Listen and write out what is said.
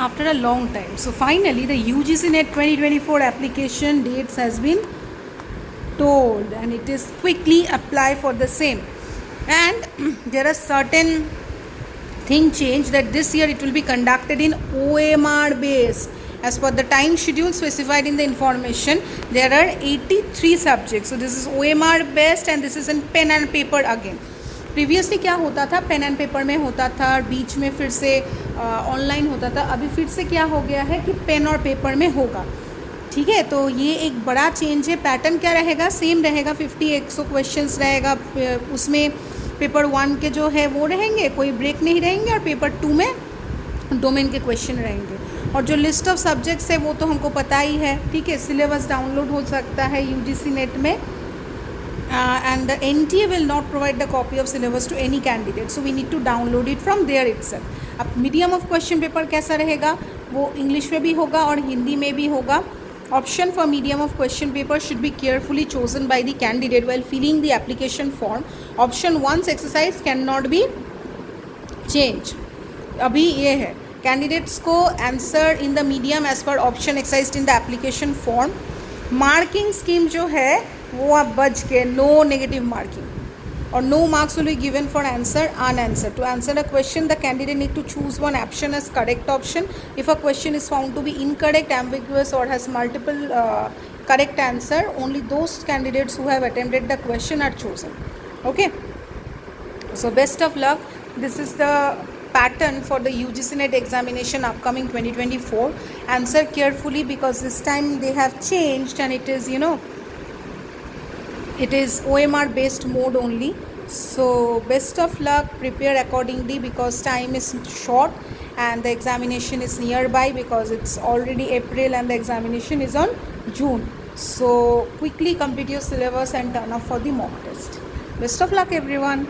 after a long time. So finally the UGC NET 2024 application dates has been told, and it is quickly apply for the same. And there are certain thing change that this year it will be conducted in OMR based. As per the time schedule specified in the information, there are 83 subjects. So this is OMR based and this is in pen and paper again. Previously क्या होता था, pen and paper में होता था, बीच में फिर से online होता था. अभी फिर से क्या हो गया है कि पेन और पेपर में होगा. ठीक है, तो ये एक बड़ा चेंज है. पैटर्न क्या रहेगा, सेम रहेगा. 50-100 क्वेश्चंस रहेगा. उसमें पेपर 1 के जो है वो रहेंगे, कोई ब्रेक नहीं रहेंगे, और पेपर 2 में डोमेन के क्वेश्चन रहेंगे. और जो लिस्ट ऑफ सब्जेक्ट्स है वो तो हमको पता ही है. ठीक है, सिलेबस डाउनलोड हो सकता है यूजीसी नेट में. And the NTA will not provide the copy of syllabus to any candidate, so we need to download it from there itself. अब मीडियम ऑफ क्वेश्चन पेपर कैसा रहेगा, वो इंग्लिश में भी होगा और हिंदी में भी होगा. Option for medium of question paper should be carefully chosen by the candidate while filling the application form. Option 1 exercise cannot be changed. अभी ये है, कैंडिडेट्स को answer in the medium as पर option exercised in the application form. Marking scheme जो है वो आप बच के, नो नेगेटिव मार्किंग और no marks will be given for answer unanswered. To answer a question the candidate need to choose one option as correct option. If a question is found to be incorrect, ambiguous or has multiple correct answer, only those candidates who have attempted the question are chosen. Okay, so best of luck. This is the pattern for the UGC NET examination upcoming 2024. Answer carefully because this time they have changed and it is, it is OMR based mode only. So best of luck, prepare accordingly because time is short and the examination is nearby because it's already April and the examination is on June. So quickly complete your syllabus and turn up for the mock test. Best of luck everyone.